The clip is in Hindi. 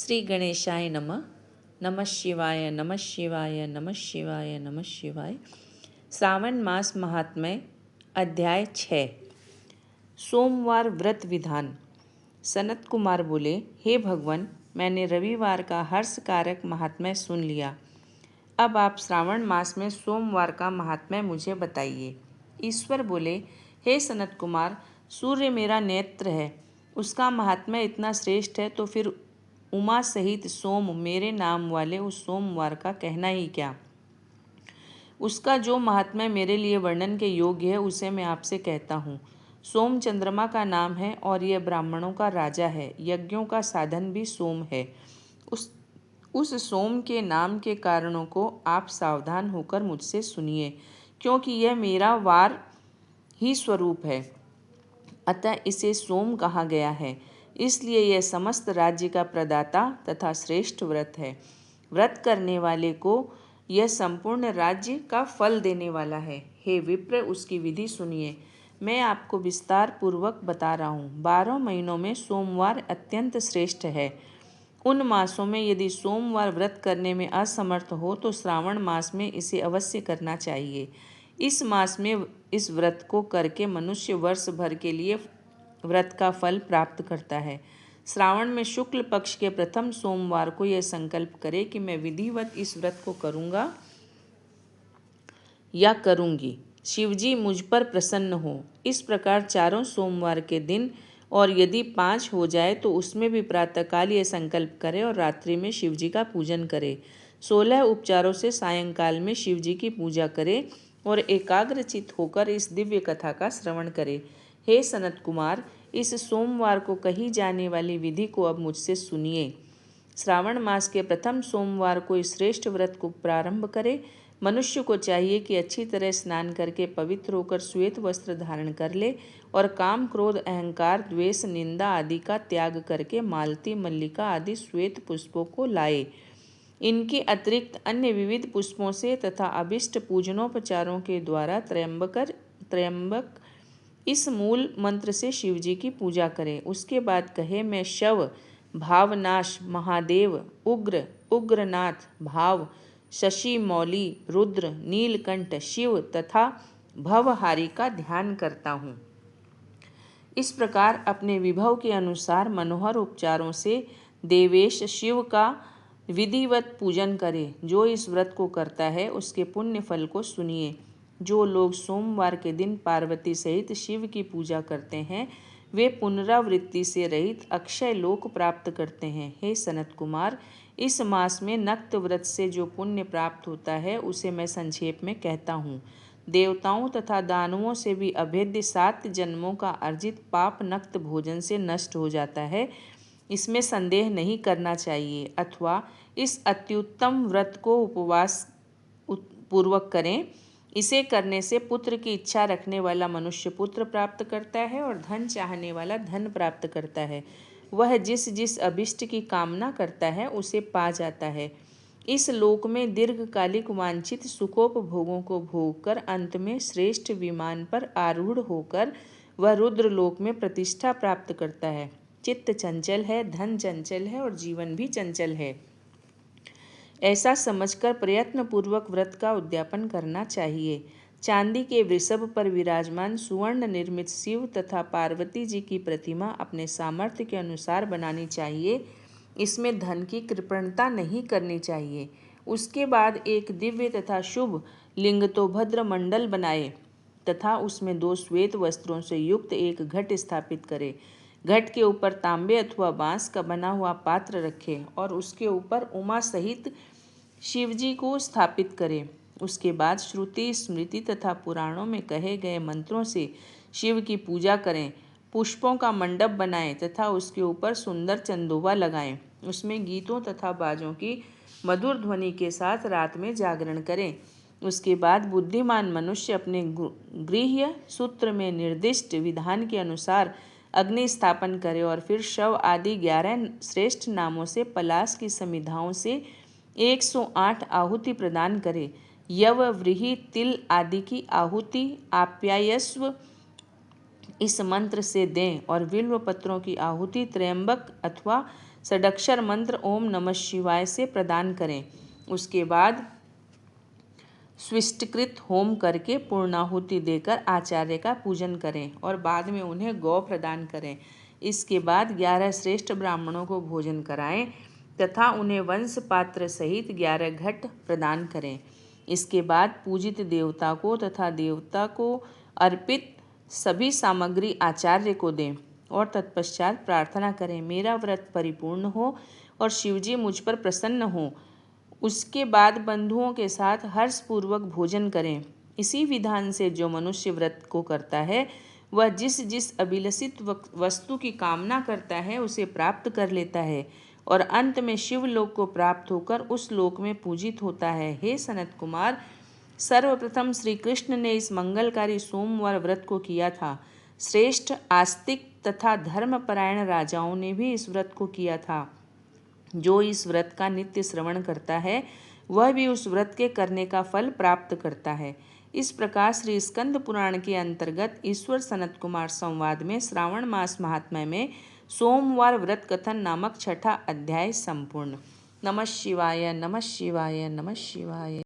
श्री गणेशाय नमः। नमः शिवाय, नमः शिवाय, नमः शिवाय, नमः शिवाय। श्रावण मास महात्म्य अध्याय 6। सोमवार व्रत विधान। सनत कुमार बोले, हे भगवान, मैंने रविवार का हर्षकारक महात्म्य सुन लिया। अब आप श्रावण मास में सोमवार का महात्म्य मुझे बताइए। ईश्वर बोले, हे सनत कुमार, सूर्य मेरा नेत्र है, उसका महात्म्य इतना श्रेष्ठ है तो फिर उमा सहित सोम मेरे नाम वाले उस सोमवार का कहना ही क्या। उसका जो महात्म्य मेरे लिए वर्णन के योग्य है उसे मैं आपसे कहता हूँ। सोम चंद्रमा का नाम है और यह ब्राह्मणों का राजा है। यज्ञों का साधन भी सोम है। उस सोम के नाम के कारणों को आप सावधान होकर मुझसे सुनिए, क्योंकि यह मेरा वार ही स्वरूप है, अतः इसे सोम कहा गया है। इसलिए यह समस्त राज्य का प्रदाता तथा श्रेष्ठ व्रत है। व्रत करने वाले को यह संपूर्ण राज्य का फल देने वाला है। हे विप्र, उसकी विधि सुनिए। मैं आपको विस्तार पूर्वक बता रहा हूँ। 12 महीनों में सोमवार अत्यंत श्रेष्ठ है। उन मासों में यदि सोमवार व्रत करने में असमर्थ हो तो श्रावण मास में इसे अवश्य करना चाहिए। इस मास में इस व्रत को करके मनुष्य वर्ष भर के लिए व्रत का फल प्राप्त करता है। श्रावण में शुक्ल पक्ष के प्रथम सोमवार को यह संकल्प करे कि मैं विधिवत इस व्रत को करूँगा या करूँगी। शिवजी मुझ पर प्रसन्न हो। इस प्रकार चारों सोमवार के दिन, और यदि 5 हो जाए तो उसमें भी प्रातःकाल ये संकल्प करे और रात्रि में शिवजी का पूजन करे। 16 उपचारों से सायंकाल में शिवजी की पूजा करे और एकाग्रचित होकर इस दिव्य कथा का श्रवण करे। हे सनत कुमार, इस सोमवार को कही जाने वाली विधि को अब मुझसे सुनिए। श्रावण मास के प्रथम सोमवार को इस श्रेष्ठ व्रत को प्रारंभ करे। मनुष्य को चाहिए कि अच्छी तरह स्नान करके पवित्र होकर श्वेत वस्त्र धारण कर ले और काम, क्रोध, अहंकार, द्वेष, निंदा आदि का त्याग करके मालती, मल्लिका आदि श्वेत पुष्पों को लाए। इनके अतिरिक्त अन्य विविध पुष्पों से तथा अभिष्ट पूजनोपचारों के द्वारा त्रयंबक इस मूल मंत्र से शिवजी की पूजा करें। उसके बाद कहे, मैं शव, भावनाश, महादेव, उग्र, उग्रनाथ, भाव, शशि मौली, रुद्र, नीलकंठ, शिव तथा भवहारी का ध्यान करता हूँ। इस प्रकार अपने विभव के अनुसार मनोहर उपचारों से देवेश शिव का विधिवत पूजन करे। जो इस व्रत को करता है उसके पुण्य फल को सुनिए। जो लोग सोमवार के दिन पार्वती सहित शिव की पूजा करते हैं वे पुनरावृत्ति से रहित अक्षय लोक प्राप्त करते हैं। हे सनत कुमार, इस मास में नक्त व्रत से जो पुण्य प्राप्त होता है उसे मैं संक्षेप में कहता हूँ। देवताओं तथा दानवों से भी अभेद्य 7 जन्मों का अर्जित पाप नक्त भोजन से नष्ट हो जाता है, इसमें संदेह नहीं करना चाहिए। अथवा इस अत्युत्तम व्रत को उपवास पूर्वक करें। इसे करने से पुत्र की इच्छा रखने वाला मनुष्य पुत्र प्राप्त करता है और धन चाहने वाला धन प्राप्त करता है। वह जिस जिस अभिष्ट की कामना करता है उसे पा जाता है। इस लोक में दीर्घकालिक वांछित सुखोपभोगों को भोगकर अंत में श्रेष्ठ विमान पर आरूढ़ होकर वह रुद्र लोक में प्रतिष्ठा प्राप्त करता है। चित्त चंचल है, धन चंचल है और जीवन भी चंचल है, ऐसा समझकर प्रयत्न पूर्वक व्रत का उद्यापन करना चाहिए। चांदी के वृषभ पर विराजमान सुवर्ण निर्मित शिव तथा पार्वती जी की प्रतिमा अपने सामर्थ्य के अनुसार बनानी चाहिए। इसमें धन की कृपणता नहीं करनी चाहिए। उसके बाद एक दिव्य तथा शुभ लिंगतोभद्र मंडल बनाए तथा उसमें 2 श्वेत वस्त्रों से युक्त एक घट स्थापित करे। घट के ऊपर तांबे अथवा बांस का बना हुआ पात्र रखे और उसके ऊपर उमा सहित शिवजी को स्थापित करें। उसके बाद श्रुति, स्मृति तथा पुराणों में कहे गए मंत्रों से शिव की पूजा करें। पुष्पों का मंडप बनाएं तथा उसके ऊपर सुंदर चंदोबा लगाएं। उसमें गीतों तथा बाजों की मधुर ध्वनि के साथ रात में जागरण करें। उसके बाद बुद्धिमान मनुष्य अपने गृह्य सूत्र में निर्दिष्ट विधान के अनुसार अग्नि स्थापन करे और फिर शव आदि 11 श्रेष्ठ नामों से पलाश की समिधाओं से 108 आहुति प्रदान करे। यव, व्रीहि, तिल आदि की आहुति आप्यायस्व इस मंत्र से दें और बिल्व पत्रों की आहुति त्रयंबक अथवा षडक्षर मंत्र ओम नमः शिवाय से प्रदान करें। उसके बाद स्विष्टकृत होम करके पूर्णाहुति देकर आचार्य का पूजन करें और बाद में उन्हें गौ प्रदान करें। इसके बाद 11 श्रेष्ठ ब्राह्मणों को भोजन कराएं तथा उन्हें वंश पात्र सहित 11 घट प्रदान करें। इसके बाद पूजित देवता को तथा देवता को अर्पित सभी सामग्री आचार्य को दें और तत्पश्चात प्रार्थना करें, मेरा व्रत परिपूर्ण हो और शिवजी मुझ पर प्रसन्न हो। उसके बाद बंधुओं के साथ हर्षपूर्वक भोजन करें। इसी विधान से जो मनुष्य व्रत को करता है वह जिस जिस अभिलषित वस्तु की कामना करता है उसे प्राप्त कर लेता है और अंत में शिवलोक को प्राप्त होकर उस लोक में पूजित होता है। हे सनत कुमार, सर्वप्रथम श्री कृष्ण ने इस मंगलकारी सोमवार व्रत को किया था। श्रेष्ठ आस्तिक तथा धर्मपरायण राजाओं ने भी इस व्रत को किया था। जो इस व्रत का नित्य श्रवण करता है वह भी उस व्रत के करने का फल प्राप्त करता है। इस प्रकार श्री स्कंद पुराण के अंतर्गत ईश्वर सनत कुमार संवाद में श्रावण मास महात्म्य में सोमवार व्रत कथन नामक छठा अध्याय संपूर्ण। नमः शिवाय, नमः शिवाय, नमः शिवाय।